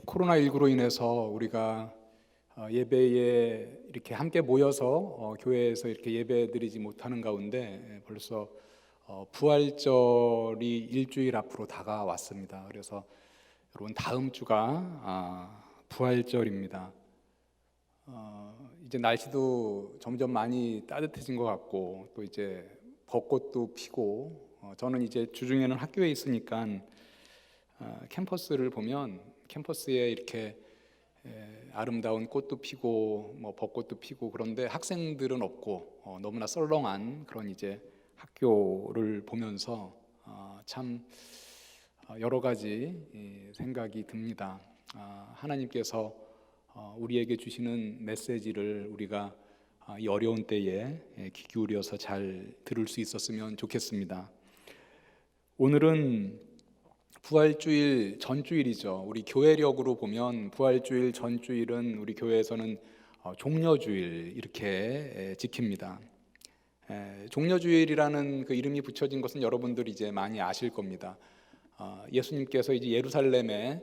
코로나19로 인해서 우리가 예배에 이렇게 함께 모여서 교회에서 이렇게 예배드리지 못하는 가운데 벌써 부활절이 일주일 앞으로 다가왔습니다. 그래서 여러분 다음 주가 부활절입니다. 이제 날씨도 점점 많이 따뜻해진 것 같고 또 이제 벚꽃도 피고 저는 이제 주중에는 학교에 있으니까 캠퍼스를 보면 캠퍼스에 이렇게 아름다운 꽃도 피고 벚꽃도 피고 그런데 학생들은 없고 너무나 썰렁한 그런 이제 학교를 보면서 참 여러 가지 생각이 듭니다. 하나님께서 우리에게 주시는 메시지를 우리가 이 어려운 때에 귀 기울여서 잘 들을 수 있었으면 좋겠습니다. 오늘은 부활주일 전주일이죠. 우리 교회력으로 보면 부활주일 전주일은 우리 교회에서는 종려주일 이렇게 지킵니다. 종려주일이라는 그 이름이 붙여진 것은 여러분들이 이제 많이 아실 겁니다. 예수님께서 이제 예루살렘에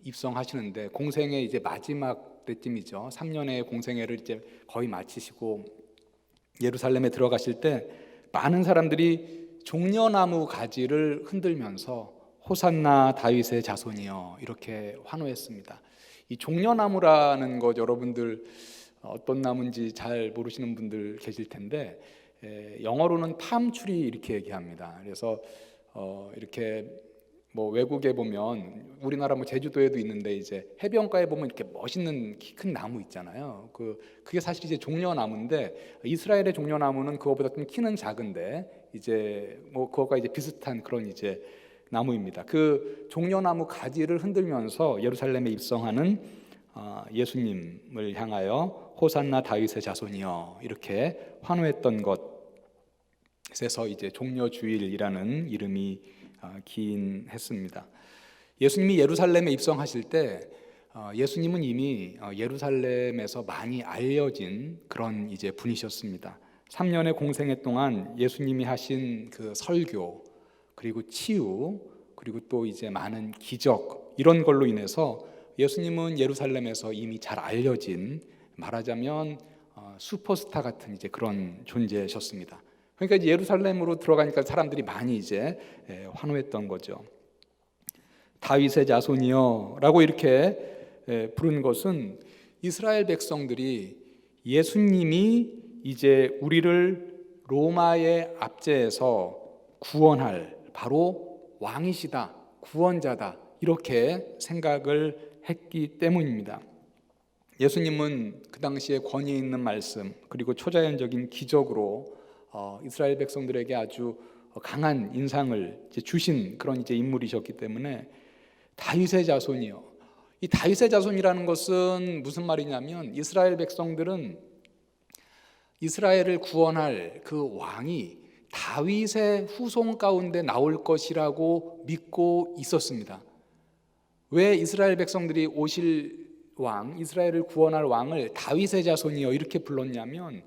입성하시는데 공생의 이제 마지막 때쯤이죠. 3년의 공생애를 이제 거의 마치시고 예루살렘에 들어가실 때 많은 사람들이 종려나무 가지를 흔들면서 호산나 다윗의 자손이여 이렇게 환호했습니다. 이 종려나무라는 것 여러분들 어떤 나무인지 잘 모르시는 분들 계실 텐데 영어로는 팜트리 이렇게 얘기합니다. 그래서 이렇게 외국에 보면 우리나라 제주도에도 있는데 이제 해변가에 보면 이렇게 멋있는 키 큰 나무 있잖아요. 그게 사실 이제 종려나무인데 이스라엘의 종려나무는 그거보다 좀 키는 작은데 이제 그거가 이제 비슷한 그런 이제 나무입니다. 그 종려나무 가지를 흔들면서 예루살렘에 입성하는 예수님을 향하여 호산나 다윗의 자손이여 이렇게 환호했던 것에서 이제 종려주일이라는 이름이 기인했습니다. 예수님이 예루살렘에 입성하실 때 예수님은 이미 예루살렘에서 많이 알려진 그런 이제 분이셨습니다. 3년의 공생애 동안 예수님이 하신 그 설교 그리고 치유 그리고 또 이제 많은 기적 이런 걸로 인해서 예수님은 예루살렘에서 이미 잘 알려진 말하자면 슈퍼스타 같은 이제 그런 존재셨습니다. 그러니까 이제 예루살렘으로 들어가니까 사람들이 많이 이제 환호했던 거죠. 다윗의 자손이여라고 이렇게 부른 것은 이스라엘 백성들이 예수님이 이제 우리를 로마의 압제에서 구원할 바로 왕이시다, 구원자다 이렇게 생각을 했기 때문입니다. 예수님은 그 당시에 권위 있는 말씀 그리고 초자연적인 기적으로 이스라엘 백성들에게 아주 강한 인상을 주신 그런 이제 인물이셨기 때문에 다윗의 자손이요. 이 다윗의 자손이라는 것은 무슨 말이냐면 이스라엘 백성들은 이스라엘을 구원할 그 왕이 다윗의 후손 가운데 나올 것이라고 믿고 있었습니다. 왜 이스라엘 백성들이 오실 왕, 이스라엘을 구원할 왕을 다윗의 자손이요 이렇게 불렀냐면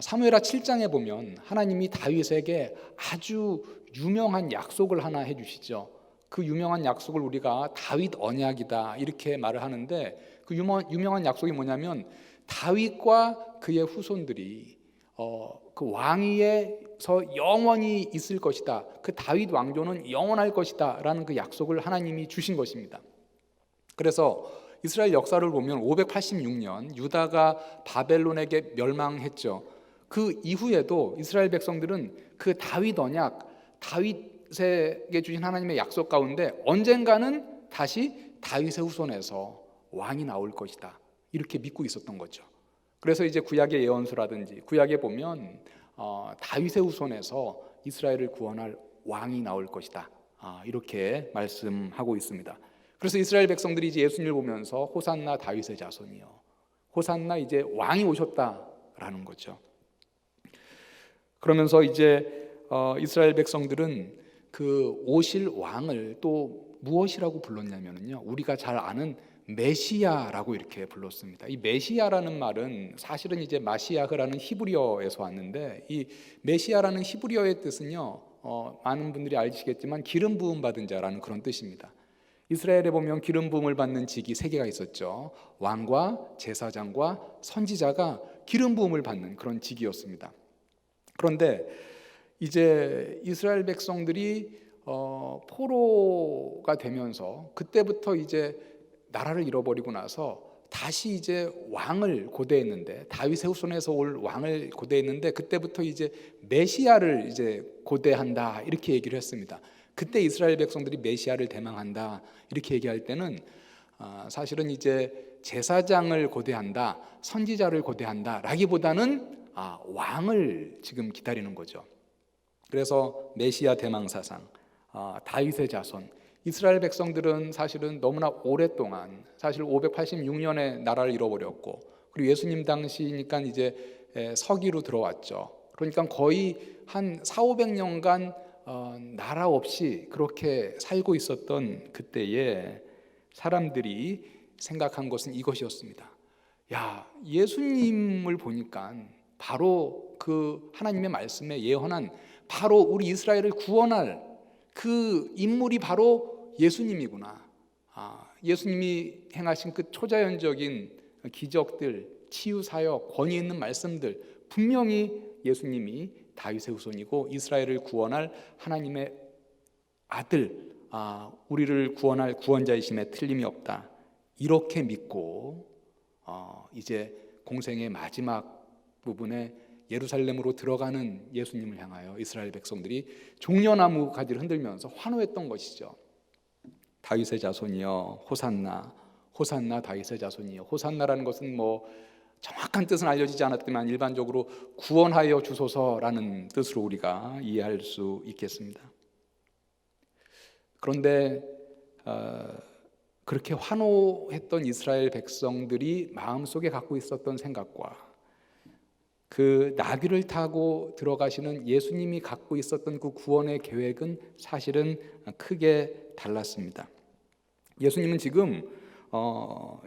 사무엘하 7장에 보면 하나님이 다윗에게 아주 유명한 약속을 하나 해주시죠. 그 유명한 약속을 우리가 다윗 언약이다 이렇게 말을 하는데 그 유명한 약속이 뭐냐면 다윗과 그의 후손들이 그 왕위에서 영원히 있을 것이다. 그 다윗 왕조는 영원할 것이다 라는 그 약속을 하나님이 주신 것입니다. 그래서 이스라엘 역사를 보면 586년 유다가 바벨론에게 멸망했죠. 그 이후에도 이스라엘 백성들은 그 다윗 언약, 다윗에게 주신 하나님의 약속 가운데 언젠가는 다시 다윗의 후손에서 왕이 나올 것이다 이렇게 믿고 있었던 거죠. 그래서 이제 구약의 예언서라든지 구약에 보면 다윗의 후손에서 이스라엘을 구원할 왕이 나올 것이다 이렇게 말씀하고 있습니다. 그래서 이스라엘 백성들이 이제 예수님을 보면서 호산나 다윗의 자손이요, 호산나 이제 왕이 오셨다라는 거죠. 그러면서 이제 이스라엘 백성들은 그 오실 왕을 또 무엇이라고 불렀냐면요, 우리가 잘 아는 메시아라고 이렇게 불렀습니다. 이 메시아라는 말은 사실은 이제 마시아흐라는 히브리어에서 왔는데 이 메시아라는 히브리어의 뜻은요, 많은 분들이 아시겠지만 기름 부음 받은 자라는 그런 뜻입니다. 이스라엘에 보면 기름 부음을 받는 직이 세 개가 있었죠. 왕과 제사장과 선지자가 기름 부음을 받는 그런 직이었습니다. 그런데 이제 이스라엘 백성들이 포로가 되면서 그때부터 이제 나라를 잃어버리고 나서 다시 이제 왕을 고대했는데, 다윗의 후손에서 올 왕을 고대했는데, 그때부터 이제 메시아를 이제 고대한다 이렇게 얘기를 했습니다. 그때 이스라엘 백성들이 메시아를 대망한다 이렇게 얘기할 때는 사실은 이제 제사장을 고대한다, 선지자를 고대한다 라기보다는 왕을 지금 기다리는 거죠. 그래서 메시아 대망 사상, 다윗의 자손, 이스라엘 백성들은 사실은 너무나 오랫동안, 사실 586년에 나라를 잃어버렸고, 그리고 예수님 당시니까 이제 서기로 들어왔죠. 그러니까 거의 한 400~500년간 나라 없이 그렇게 살고 있었던 그때에 사람들이 생각한 것은 이것이었습니다. 야, 예수님을 보니까 바로 그 하나님의 말씀에 예언한 바로 우리 이스라엘을 구원할 그 인물이 바로 예수님이구나. 예수님이 행하신 그 초자연적인 기적들, 치유 사역, 권위 있는 말씀들, 분명히 예수님이 다윗의 후손이고 이스라엘을 구원할 하나님의 아들, 우리를 구원할 구원자이심에 틀림이 없다. 이렇게 믿고 이제 공생의 마지막 부분에 예루살렘으로 들어가는 예수님을 향하여 이스라엘 백성들이 종려나무 가지를 흔들면서 환호했던 것이죠. 다윗의 자손이여 호산나, 호산나 다윗의 자손이여. 호산나라는 것은 뭐 정확한 뜻은 알려지지 않았지만 일반적으로 구원하여 주소서라는 뜻으로 우리가 이해할 수 있겠습니다. 그런데 그렇게 환호했던 이스라엘 백성들이 마음속에 갖고 있었던 생각과 그 나귀를 타고 들어가시는 예수님이 갖고 있었던 그 구원의 계획은 사실은 크게 달랐습니다. 예수님은 지금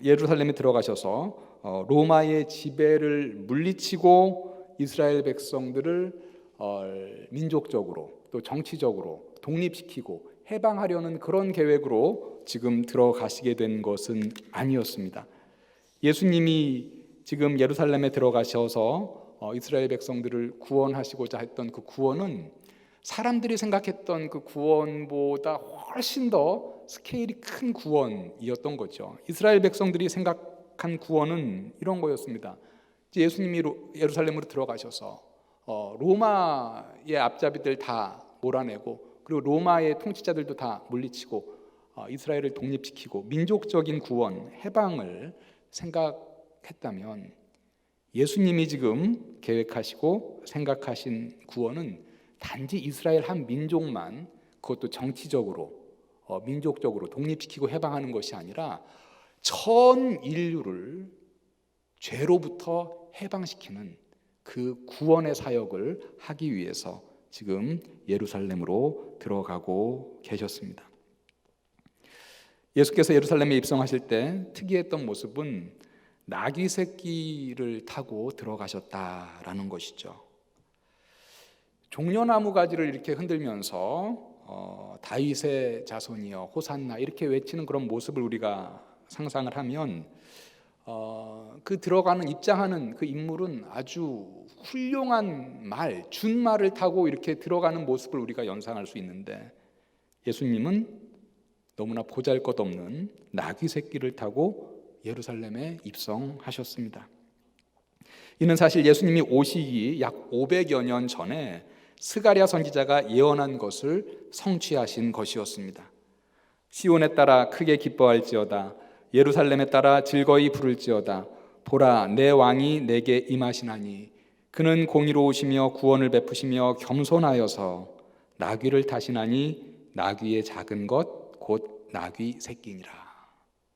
예루살렘에 들어가셔서 로마의 지배를 물리치고 이스라엘 백성들을 민족적으로 또 정치적으로 독립시키고 해방하려는 그런 계획으로 지금 들어가시게 된 것은 아니었습니다. 예수님이 지금 예루살렘에 들어가셔서 이스라엘 백성들을 구원하시고자 했던 그 구원은 사람들이 생각했던 그 구원보다 훨씬 더 스케일이 큰 구원이었던 거죠. 이스라엘 백성들이 생각한 구원은 이런 거였습니다. 예수님이 예루살렘으로 들어가셔서 로마의 앞잡이들 다 몰아내고, 그리고 로마의 통치자들도 다 물리치고 이스라엘을 독립시키고 민족적인 구원, 해방을 생각했다면, 예수님이 지금 계획하시고 생각하신 구원은 단지 이스라엘 한 민족만, 그것도 정치적으로 민족적으로 독립시키고 해방하는 것이 아니라 전 인류를 죄로부터 해방시키는 그 구원의 사역을 하기 위해서 지금 예루살렘으로 들어가고 계셨습니다. 예수께서 예루살렘에 입성하실 때 특이했던 모습은 나귀 새끼를 타고 들어가셨다라는 것이죠. 종려나무 가지를 이렇게 흔들면서 다윗의 자손이여 호산나 이렇게 외치는 그런 모습을 우리가 상상을 하면 그 들어가는 입장하는 그 인물은 아주 훌륭한 말, 준말을 타고 이렇게 들어가는 모습을 우리가 연상할 수 있는데, 예수님은 너무나 보잘것없는 나귀 새끼를 타고 예루살렘에 입성하셨습니다. 이는 사실 예수님이 오시기 약 500여 년 전에 스가랴 선지자가 예언한 것을 성취하신 것이었습니다. 시온에 따라 크게 기뻐할지어다, 예루살렘에 따라 즐거이 부를지어다. 보라, 내 왕이 내게 임하시나니 그는 공의로우시며 구원을 베푸시며 겸손하여서 나귀를 타시나니 나귀의 작은 것 곧 나귀 새끼니라.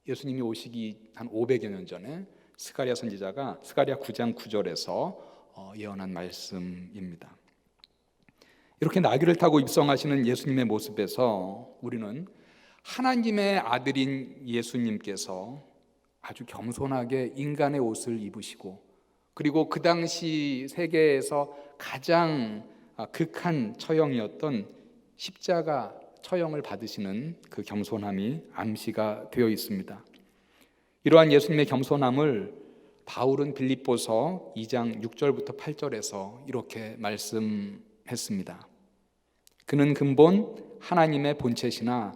예수님이 오시기 한 500여 년 전에 스가랴 선지자가 스가랴 9장 9절에서 예언한 말씀입니다. 이렇게 나귀를 타고 입성하시는 예수님의 모습에서 우리는 하나님의 아들인 예수님께서 아주 겸손하게 인간의 옷을 입으시고, 그리고 그 당시 세계에서 가장 극한 처형이었던 십자가 처형을 받으시는 그 겸손함이 암시가 되어 있습니다. 이러한 예수님의 겸손함을 바울은 빌립보서 2장 6절부터 8절에서 이렇게 말씀했습니다. 그는 근본 하나님의 본체시나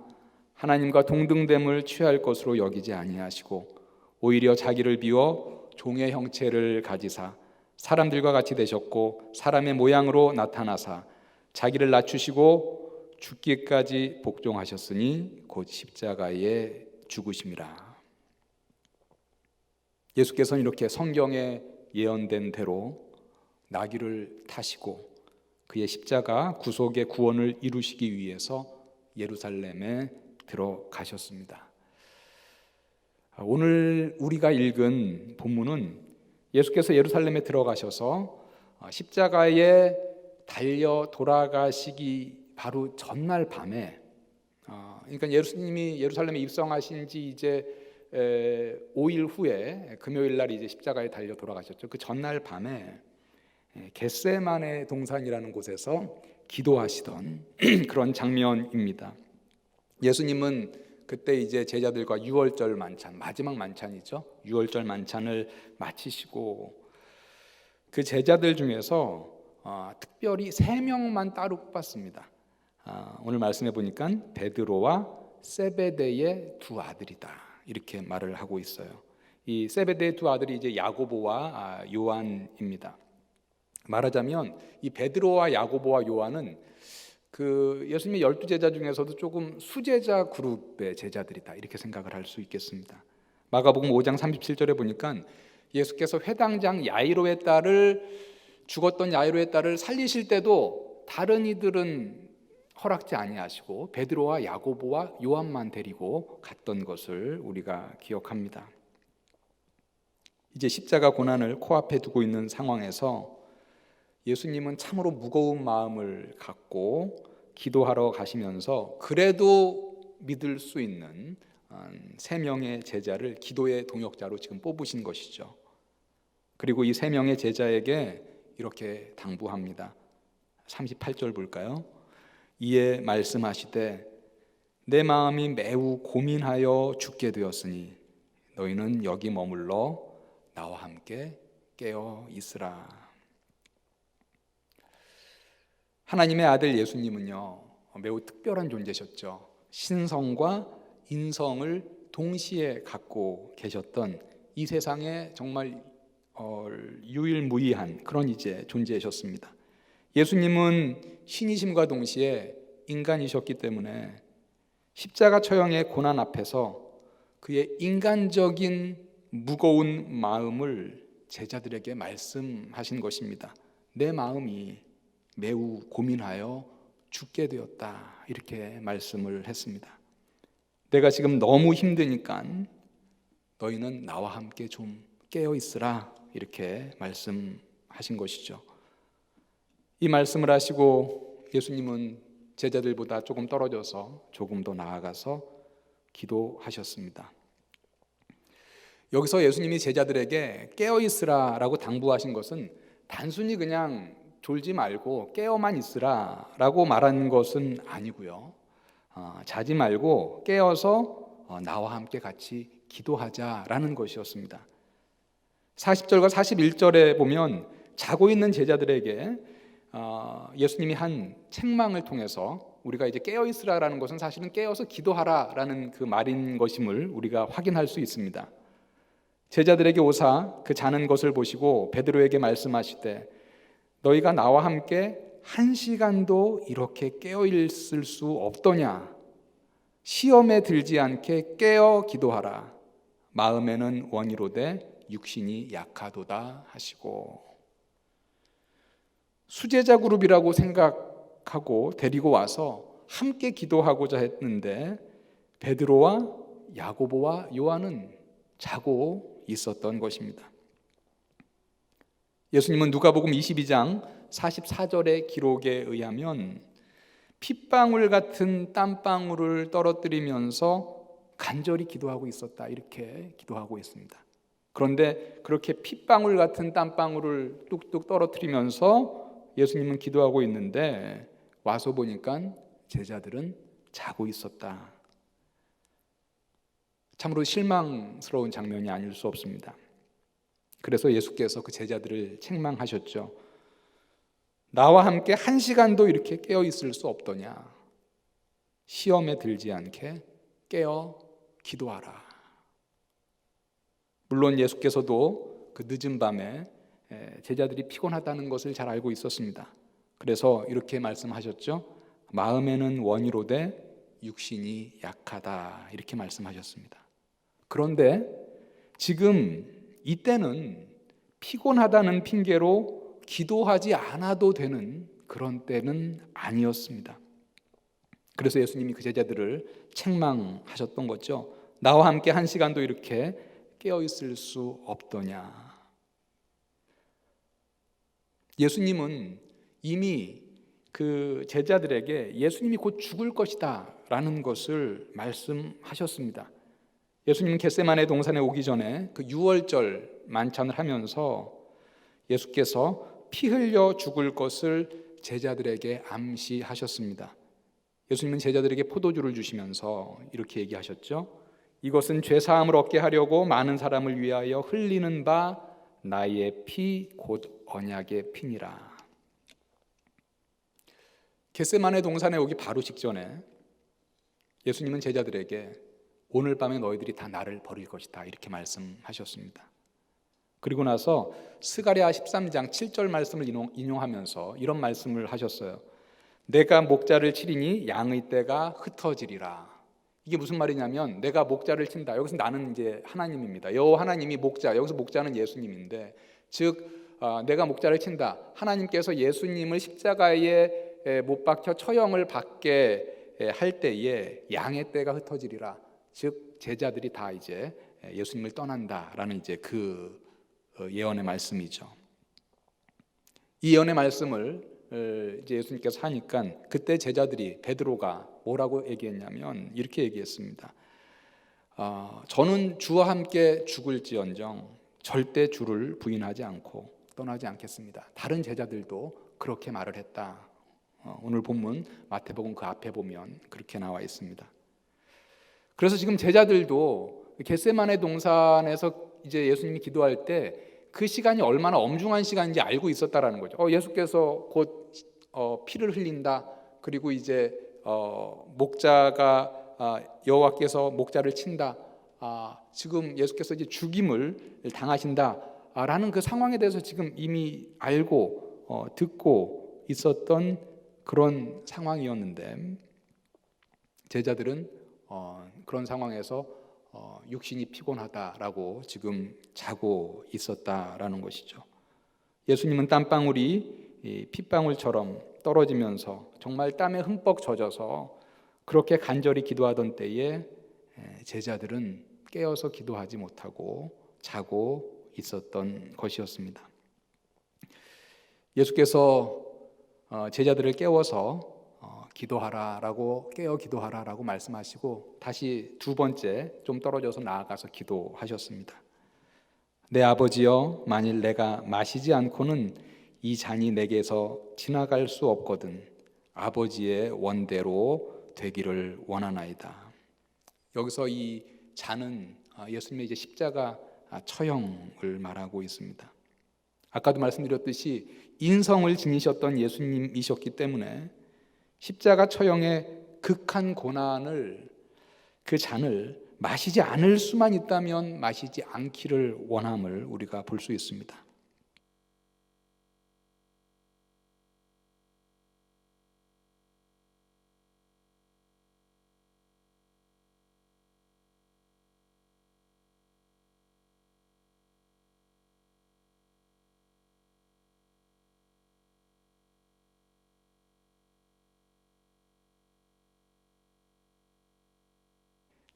하나님과 동등됨을 취할 것으로 여기지 아니하시고 오히려 자기를 비워 종의 형체를 가지사 사람들과 같이 되셨고 사람의 모양으로 나타나사 자기를 낮추시고 죽기까지 복종하셨으니 곧 십자가에 죽으심이라. 예수께서는 이렇게 성경에 예언된 대로 나귀를 타시고 그의 십자가 구속의 구원을 이루시기 위해서 예루살렘에 들어가셨습니다. 오늘 우리가 읽은 본문은 예수께서 예루살렘에 들어가셔서 십자가에 달려 돌아가시기 바로 전날 밤에, 그러니까 예수님이 예루살렘에 입성하신 지 이제 5일 후에 금요일 날 이제 십자가에 달려 돌아가셨죠. 그 전날 밤에 겟세마네 동산이라는 곳에서 기도하시던 그런 장면입니다. 예수님은 그때 이제 제자들과 유월절 만찬, 마지막 만찬이죠. 유월절 만찬을 마치시고 그 제자들 중에서 특별히 3명만 따로 뽑았습니다. 오늘 말씀해 보니까 베드로와 세베대의 두 아들이다 이렇게 말을 하고 있어요. 이 세베대의 두 아들이 이제 야고보와 요한입니다. 말하자면 이 베드로와 야고보와 요한은 그 예수님의 12제자 중에서도 조금 수제자 그룹의 제자들이다 이렇게 생각을 할 수 있겠습니다. 마가복음 5장 37절에 보니까 예수께서 회당장 야이로의 딸을 죽었던 야이로의 딸을 살리실 때도 다른 이들은 허락지 아니하시고 베드로와 야고보와 요한만 데리고 갔던 것을 우리가 기억합니다. 이제 십자가 고난을 코앞에 두고 있는 상황에서 예수님은 참으로 무거운 마음을 갖고 기도하러 가시면서 그래도 믿을 수 있는 3명의 제자를 기도의 동역자로 지금 뽑으신 것이죠. 그리고 이 3명의 제자에게 이렇게 당부합니다. 38절 볼까요? 이에 말씀하시되 내 마음이 매우 고민하여 죽게 되었으니 너희는 여기 머물러 나와 함께 깨어 있으라. 하나님의 아들 예수님은요 매우 특별한 존재셨죠. 신성과 인성을 동시에 갖고 계셨던 이 세상에 정말 유일무이한 그런 이제 존재셨습니다. 예수님은 신이심과 동시에 인간이셨기 때문에 십자가 처형의 고난 앞에서 그의 인간적인 무거운 마음을 제자들에게 말씀하신 것입니다. 내 마음이 매우 고민하여 죽게 되었다 이렇게 말씀을 했습니다. 내가 지금 너무 힘드니까 너희는 나와 함께 좀 깨어 있으라 이렇게 말씀하신 것이죠. 이 말씀을 하시고 예수님은 제자들보다 조금 떨어져서 조금 더 나아가서 기도하셨습니다. 여기서 예수님이 제자들에게 깨어 있으라라고 당부하신 것은 단순히 그냥 졸지 말고 깨어만 있으라라고 말한 것은 아니고요. 자지 말고 깨어서 나와 함께 같이 기도하자라는 것이었습니다. 40절과 41절에 보면 자고 있는 제자들에게 예수님이 한 책망을 통해서 우리가 이제 깨어 있으라라는 것은 사실은 깨어서 기도하라라는 그 말인 것임을 우리가 확인할 수 있습니다. 제자들에게 오사 그 자는 것을 보시고 베드로에게 말씀하시되 너희가 나와 함께 1시간도 이렇게 깨어 있을 수 없더냐? 시험에 들지 않게 깨어 기도하라. 마음에는 원이로되 육신이 약하도다 하시고. 수제자 그룹이라고 생각하고 데리고 와서 함께 기도하고자 했는데 베드로와 야고보와 요한은 자고 있었던 것입니다. 예수님은 누가복음 22장 44절의 기록에 의하면 핏방울 같은 땀방울을 떨어뜨리면서 간절히 기도하고 있었다 이렇게 기도하고 있습니다. 그런데 그렇게 핏방울 같은 땀방울을 뚝뚝 떨어뜨리면서 예수님은 기도하고 있는데 와서 보니까 제자들은 자고 있었다. 참으로 실망스러운 장면이 아닐 수 없습니다. 그래서 예수께서 그 제자들을 책망하셨죠. 나와 함께 1시간도 이렇게 깨어 있을 수 없더냐. 시험에 들지 않게 깨어 기도하라. 물론 예수께서도 그 늦은 밤에 제자들이 피곤하다는 것을 잘 알고 있었습니다. 그래서 이렇게 말씀하셨죠. 마음에는 원이로되 육신이 약하다. 이렇게 말씀하셨습니다. 그런데 지금 이때는 피곤하다는 핑계로 기도하지 않아도 되는 그런 때는 아니었습니다. 그래서 예수님이 그 제자들을 책망하셨던 거죠. 나와 함께 1시간도 이렇게 깨어있을 수 없더냐. 예수님은 이미 그 제자들에게 예수님이 곧 죽을 것이다 라는 것을 말씀하셨습니다. 예수님은 겟세마네 동산에 오기 전에 그 유월절 만찬을 하면서 예수께서 피 흘려 죽을 것을 제자들에게 암시하셨습니다. 예수님은 제자들에게 포도주를 주시면서 이렇게 얘기하셨죠. 이것은 죄사함을 얻게 하려고 많은 사람을 위하여 흘리는 바 나의 피 곧 언약의 피니라. 겟세마네 동산에 오기 바로 직전에 예수님은 제자들에게 오늘 밤에 너희들이 다 나를 버릴 것이다 이렇게 말씀하셨습니다. 그리고 나서 스가랴 13장 7절 말씀을 인용하면서 이런 말씀을 하셨어요. 내가 목자를 치리니 양의 떼가 흩어지리라. 이게 무슨 말이냐면 내가 목자를 친다. 여기서 나는 이제 하나님입니다. 여호와 하나님이 목자. 여기서 목자는 예수님인데 즉 내가 목자를 친다. 하나님께서 예수님을 십자가에 못 박혀 처형을 받게 할 때에 양의 떼가 흩어지리라. 즉 제자들이 다 이제 예수님을 떠난다라는 이제 그 예언의 말씀이죠. 이 예언의 말씀을 이제 예수님께서 하니까 그때 제자들이 베드로가 뭐라고 얘기했냐면 이렇게 얘기했습니다. 저는 주와 함께 죽을지언정 절대 주를 부인하지 않고 떠나지 않겠습니다. 다른 제자들도 그렇게 말을 했다. 오늘 본문 마태복음 그 앞에 보면 그렇게 나와 있습니다. 그래서 지금 제자들도 겟세마네 동산에서 이제 예수님이 기도할 때 그 시간이 얼마나 엄중한 시간인지 알고 있었다라는 거죠. 예수께서 곧 피를 흘린다. 그리고 이제 목자가 여호와께서 목자를 친다. 지금 예수께서 이제 죽임을 당하신다라는 그 상황에 대해서 지금 이미 알고 듣고 있었던 그런 상황이었는데 제자들은 그런 상황에서 육신이 피곤하다라고 지금 자고 있었다라는 것이죠. 예수님은 땀방울이 핏방울처럼 떨어지면서 정말 땀에 흠뻑 젖어서 그렇게 간절히 기도하던 때에 제자들은 깨어서 기도하지 못하고 자고 있었던 것이었습니다. 예수께서 제자들을 깨워서 기도하라라고 깨어 기도하라라고 말씀하시고 다시 두 번째 좀 떨어져서 나아가서 기도하셨습니다. 내 아버지여 만일 내가 마시지 않고는 이 잔이 내게서 지나갈 수 없거든 아버지의 원대로 되기를 원하나이다. 여기서 이 잔은 예수님의 이제 십자가 처형을 말하고 있습니다. 아까도 말씀드렸듯이 인성을 지니셨던 예수님이셨기 때문에 십자가 처형의 극한 고난을 그 잔을 마시지 않을 수만 있다면 마시지 않기를 원함을 우리가 볼 수 있습니다.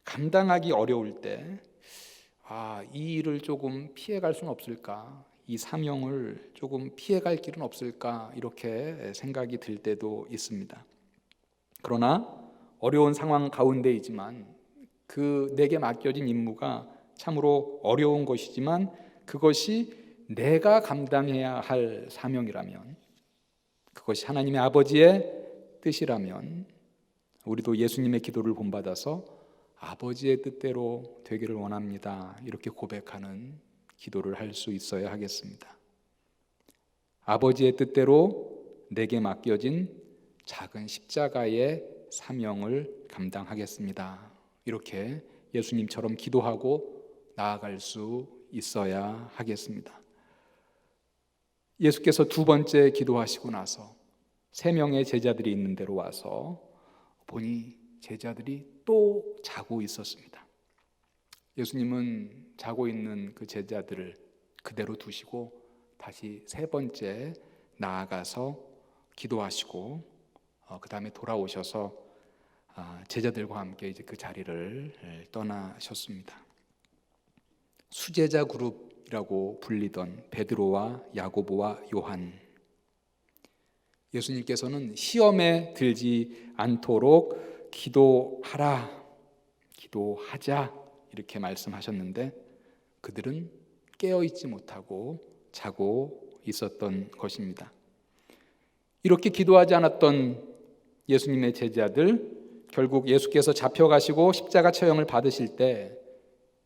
감당하기 어려울 때 이 일을 조금 피해갈 수는 없을까? 이 사명을 조금 피해갈 길은 없을까? 이렇게 생각이 들 때도 있습니다. 그러나 어려운 상황 가운데이지만 그 내게 맡겨진 임무가 참으로 어려운 것이지만 그것이 내가 감당해야 할 사명이라면 그것이 하나님의 아버지의 뜻이라면 우리도 예수님의 기도를 본받아서 아버지의 뜻대로 되기를 원합니다. 이렇게 고백하는 기도를 할 수 있어야 하겠습니다. 아버지의 뜻대로 내게 맡겨진 작은 십자가의 사명을 감당하겠습니다. 이렇게 예수님처럼 기도하고 나아갈 수 있어야 하겠습니다. 예수께서 두 번째 기도하시고 나서 3명의 제자들이 있는 데로 와서 보니 제자들이 또 자고 있었습니다. 예수님은 자고 있는 그 제자들을 그대로 두시고 다시 3번째 나아가서 기도하시고 그 다음에 돌아오셔서 제자들과 함께 이제 그 자리를 떠나셨습니다. 수제자 그룹이라고 불리던 베드로와 야고보와 요한, 예수님께서는 시험에 들지 않도록 기도하라, 기도하자 이렇게 말씀하셨는데 그들은 깨어있지 못하고 자고 있었던 것입니다. 이렇게 기도하지 않았던 예수님의 제자들, 결국 예수께서 잡혀가시고 십자가 처형을 받으실 때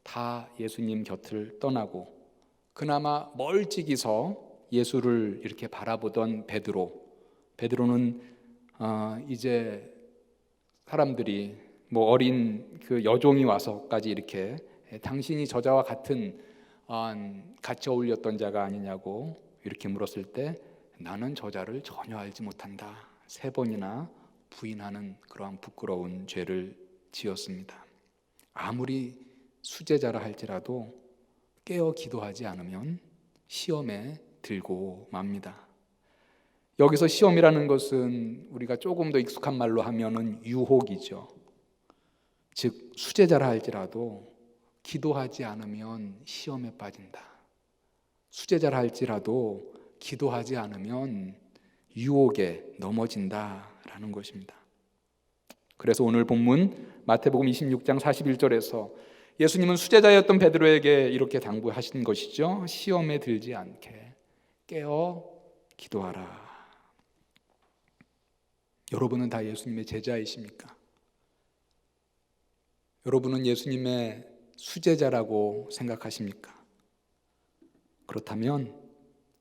다 예수님 곁을 떠나고 그나마 멀찍이서 예수를 이렇게 바라보던 베드로는 이제 사람들이 어린 그 여종이 와서까지 이렇게 당신이 저자와 같은 같이 어울렸던 자가 아니냐고 이렇게 물었을 때 나는 저자를 전혀 알지 못한다 3번이나 부인하는 그러한 부끄러운 죄를 지었습니다. 아무리 수제자라 할지라도 깨어 기도하지 않으면 시험에 들고 맙니다. 여기서 시험이라는 것은 우리가 조금 더 익숙한 말로 하면은 유혹이죠. 즉 수제자라 할지라도 기도하지 않으면 시험에 빠진다. 수제자라 할지라도 기도하지 않으면 유혹에 넘어진다라는 것입니다. 그래서 오늘 본문 마태복음 26장 41절에서 예수님은 수제자였던 베드로에게 이렇게 당부하신 것이죠. 시험에 들지 않게 깨어 기도하라. 여러분은 다 예수님의 제자이십니까? 여러분은 예수님의 수제자라고 생각하십니까? 그렇다면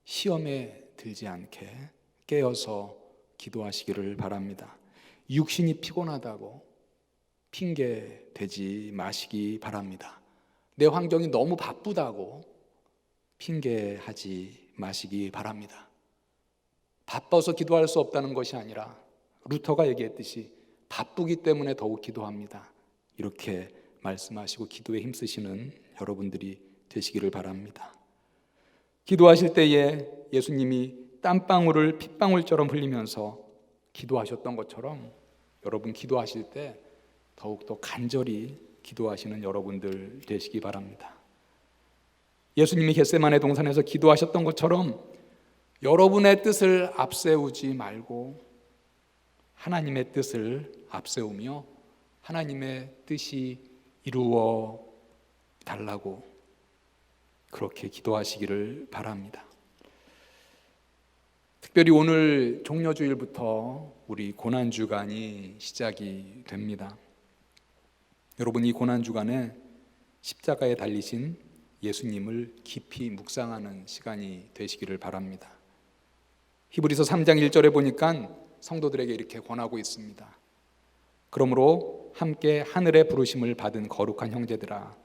시험에 들지 않게 깨어서 기도하시기를 바랍니다. 육신이 피곤하다고 핑계 대지 마시기 바랍니다. 내 환경이 너무 바쁘다고 핑계하지 마시기 바랍니다. 바빠서 기도할 수 없다는 것이 아니라 루터가 얘기했듯이 바쁘기 때문에 더욱 기도합니다. 이렇게 말씀하시고 기도에 힘쓰시는 여러분들이 되시기를 바랍니다. 기도하실 때에 예수님이 땀방울을 핏방울처럼 흘리면서 기도하셨던 것처럼 여러분 기도하실 때 더욱더 간절히 기도하시는 여러분들 되시기 바랍니다. 예수님이 겟세마네 동산에서 기도하셨던 것처럼 여러분의 뜻을 앞세우지 말고 하나님의 뜻을 앞세우며 하나님의 뜻이 이루어 달라고 그렇게 기도하시기를 바랍니다. 특별히 오늘 종려주일부터 우리 고난주간이 시작이 됩니다. 여러분 이 고난주간에 십자가에 달리신 예수님을 깊이 묵상하는 시간이 되시기를 바랍니다. 히브리서 3장 1절에 보니까 성도들에게 이렇게 권하고 있습니다. 그러므로 함께 하늘의 부르심을 받은 거룩한 형제들아,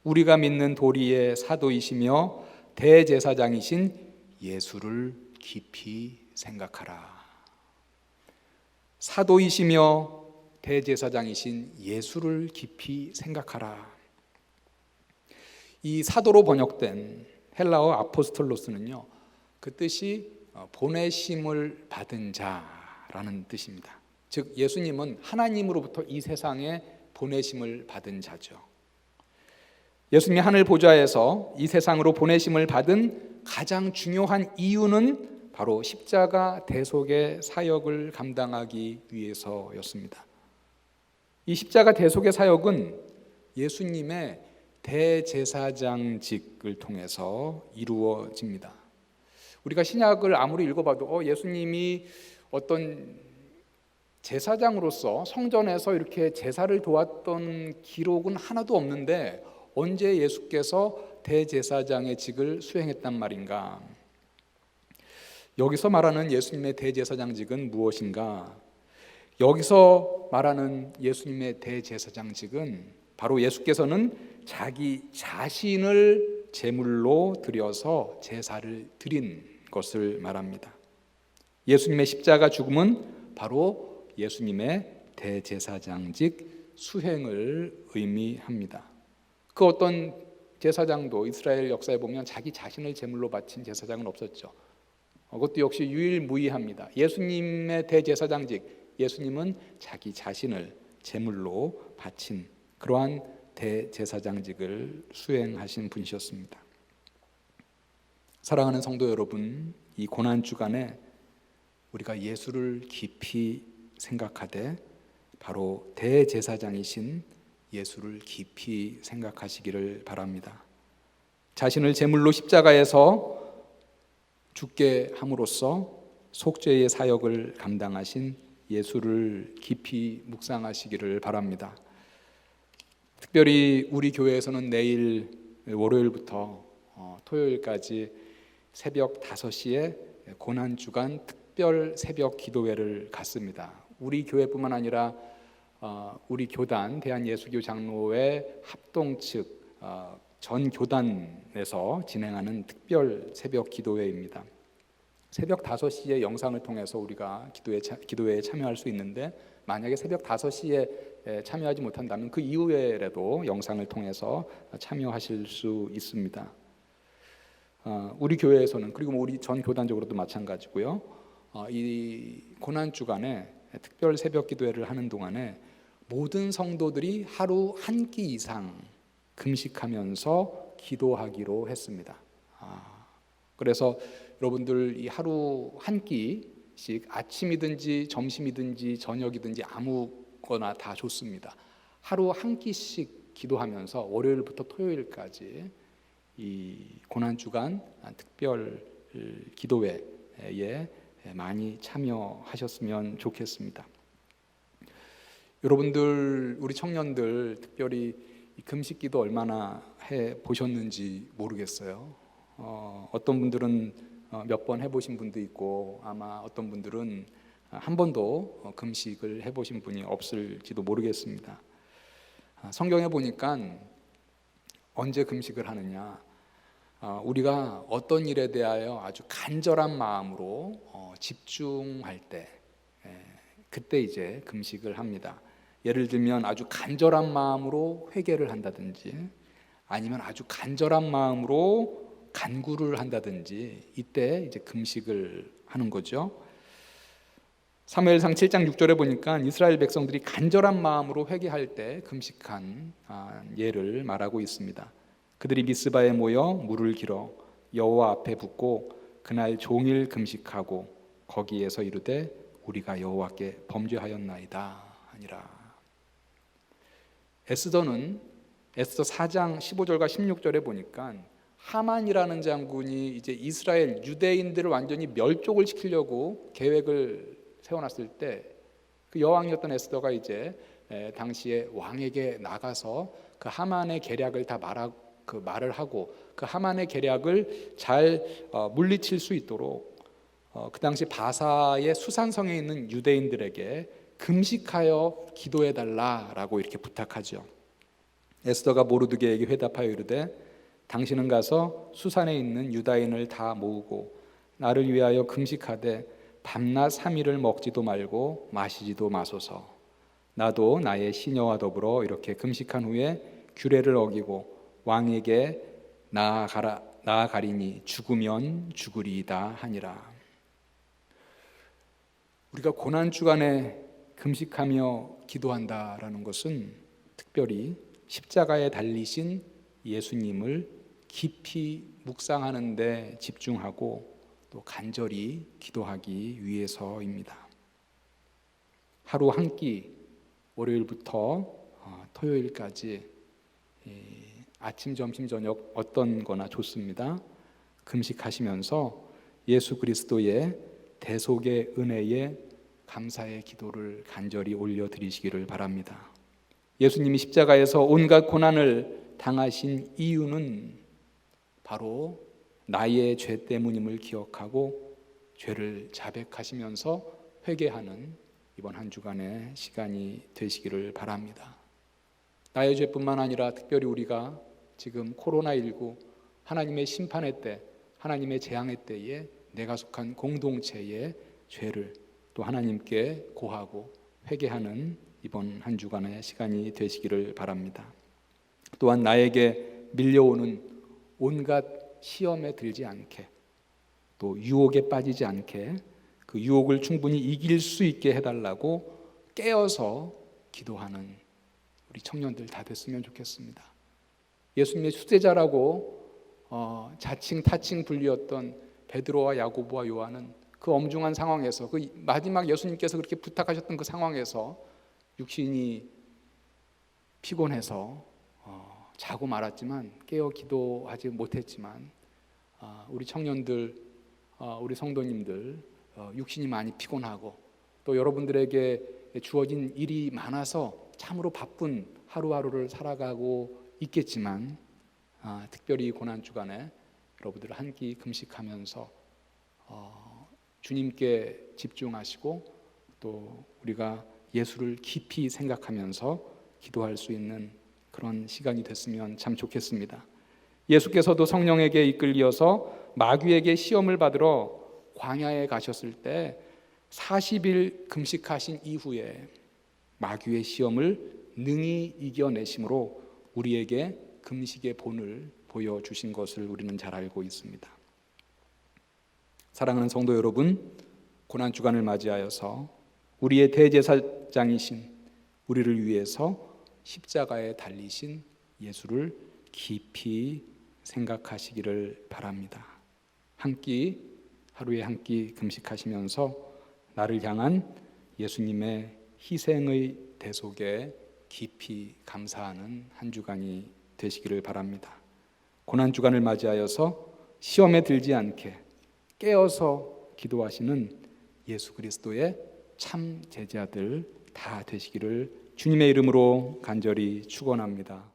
우리가 믿는 도리의 사도이시며 대제사장이신 예수를 깊이 생각하라. 사도이시며 대제사장이신 예수를 깊이 생각하라. 이 사도로 번역된 헬라어 아포스톨로스는요, 그 뜻이 보내심을 받은 자라는 뜻입니다. 즉 예수님은 하나님으로부터 이 세상에 보내심을 받은 자죠. 예수님이 하늘 보좌에서 이 세상으로 보내심을 받은 가장 중요한 이유는 바로 십자가 대속의 사역을 감당하기 위해서였습니다. 이 십자가 대속의 사역은 예수님의 대제사장직을 통해서 이루어집니다. 우리가 신약을 아무리 읽어봐도 예수님이 어떤 제사장으로서 성전에서 이렇게 제사를 도왔던 기록은 하나도 없는데 언제 예수께서 대제사장의 직을 수행했단 말인가? 여기서 말하는 예수님의 대제사장직은 무엇인가? 여기서 말하는 예수님의 대제사장직은 바로 예수께서는 자기 자신을 제물로 드려서 제사를 드린 것을 말합니다. 예수님의 십자가 죽음은 바로 예수님의 대제사장직 수행을 의미합니다. 그 어떤 제사장도 이스라엘 역사에 보면 자기 자신을 제물로 바친 제사장은 없었죠. 그것도 역시 유일무이합니다. 예수님의 대제사장직, 예수님은 자기 자신을 제물로 바친 그러한 대제사장직을 수행하신 분이셨습니다. 사랑하는 성도 여러분, 이 고난주간에 우리가 예수를 깊이 생각하되 바로 대제사장이신 예수를 깊이 생각하시기를 바랍니다. 자신을 제물로 십자가에서 죽게 함으로써 속죄의 사역을 감당하신 예수를 깊이 묵상하시기를 바랍니다. 특별히 우리 교회에서는 내일 월요일부터 토요일까지 새벽 5시에 고난주간 특별 새벽 기도회를 갖습니다. 우리 교회뿐만 아니라 우리 교단 대한예수교 장로회 합동 측 전 교단에서 진행하는 특별 새벽 기도회입니다. 새벽 5시에 영상을 통해서 우리가 기도회에 참여할 수 있는데 만약에 새벽 5시에 참여하지 못한다면 그 이후에라도 영상을 통해서 참여하실 수 있습니다. 우리 교회에서는 그리고 우리 전 교단적으로도 마찬가지고요. 이 고난주간에 특별 새벽 기도회를 하는 동안에 모든 성도들이 하루 한 끼 이상 금식하면서 기도하기로 했습니다. 그래서 여러분들 이 하루 한 끼씩 아침이든지 점심이든지 저녁이든지 아무거나 다 좋습니다. 하루 한 끼씩 기도하면서 월요일부터 토요일까지 이 고난주간 특별 기도회에 많이 참여하셨으면 좋겠습니다. 여러분들, 우리 청년들 특별히 금식기도 얼마나 해 보셨는지 모르겠어요. 어떤 분들은 몇 번 해보신 분도 있고 아마 어떤 분들은 한 번도 금식을 해보신 분이 없을지도 모르겠습니다. 성경에 보니까 언제 금식을 하느냐, 우리가 어떤 일에 대하여 아주 간절한 마음으로 집중할 때 그때 이제 금식을 합니다. 예를 들면 아주 간절한 마음으로 회개를 한다든지 아니면 아주 간절한 마음으로 간구를 한다든지 이때 이제 금식을 하는 거죠. 사무엘상 7장 6절에 보니까 이스라엘 백성들이 간절한 마음으로 회개할 때 금식한 예를 말하고 있습니다. 그들이 미스바에 모여 물을 길어 여호와 앞에 붓고 그날 종일 금식하고 거기에서 이르되 우리가 여호와께 범죄하였나이다 하니라. 에스더는 에스더 4장 15절과 16절에 보니까 하만이라는 장군이 이제 이스라엘 유대인들을 완전히 멸족을 시키려고 계획을 세워놨을 때 그 여왕이었던 에스더가 이제 당시에 왕에게 나가서 그 하만의 계략을 다 말을 하고 그 하만의 계략을 잘 물리칠 수 있도록 그 당시 바사의 수산성에 있는 유대인들에게 금식하여 기도해 달라라고 이렇게 부탁하죠. 에스더가 모르드게에게 회답하여 이르되 당신은 가서 수산에 있는 유다인을 다 모으고 나를 위하여 금식하되 밤낮 3일을 먹지도 말고 마시지도 마소서. 나도 나의 시녀와 더불어 이렇게 금식한 후에 규례를 어기고 왕에게 나아가리니 죽으면 죽으리이다 하니라. 우리가 고난주간에 금식하며 기도한다라는 것은 특별히 십자가에 달리신 예수님을 깊이 묵상하는 데 집중하고 또 간절히 기도하기 위해서입니다. 하루 한 끼 월요일부터 토요일까지 아침, 점심, 저녁 어떤 거나 좋습니다. 금식하시면서 예수 그리스도의 대속의 은혜에 감사의 기도를 간절히 올려드리시기를 바랍니다. 예수님이 십자가에서 온갖 고난을 당하신 이유는 바로 나의 죄 때문임을 기억하고 죄를 자백하시면서 회개하는 이번 한 주간의 시간이 되시기를 바랍니다. 나의 죄뿐만 아니라 특별히 우리가 지금 코로나19 하나님의 심판의 때, 하나님의 재앙의 때에 내가 속한 공동체의 죄를 또 하나님께 고하고 회개하는 이번 한 주간의 시간이 되시기를 바랍니다. 또한 나에게 밀려오는 온갖 시험에 들지 않게, 또 유혹에 빠지지 않게 그 유혹을 충분히 이길 수 있게 해달라고 깨어서 기도하는 우리 청년들 다 됐으면 좋겠습니다. 예수님의 수제자라고 자칭 타칭 불리었던 베드로와 야고보와 요한은 그 엄중한 상황에서, 그 마지막 예수님께서 그렇게 부탁하셨던 그 상황에서 육신이 피곤해서 자고 말았지만, 깨어 기도하지 못했지만, 우리 청년들, 우리 성도님들 육신이 많이 피곤하고 또 여러분들에게 주어진 일이 많아서 참으로 바쁜 하루하루를 살아가고 있겠지만, 특별히 고난 주간에 여러분들 한 끼 금식하면서 주님께 집중하시고 또 우리가 예수를 깊이 생각하면서 기도할 수 있는 그런 시간이 됐으면 참 좋겠습니다. 예수께서도 성령에게 이끌려서 마귀에게 시험을 받으러 광야에 가셨을 때 40일 금식하신 이후에 마귀의 시험을 능히 이겨내심으로 우리에게 금식의 본을 보여주신 것을 우리는 잘 알고 있습니다. 사랑하는 성도 여러분, 고난주간을 맞이하여서 우리의 대제사장이신 우리를 위해서 십자가에 달리신 예수를 깊이 생각하시기를 바랍니다. 하루에 한 끼 금식하시면서 나를 향한 예수님의 희생의 대속에 깊이 감사하는 한 주간이 되시기를 바랍니다. 고난주간을 맞이하여서 시험에 들지 않게 깨어서 기도하시는 예수 그리스도의 참 제자들 다 되시기를 주님의 이름으로 간절히 축원합니다.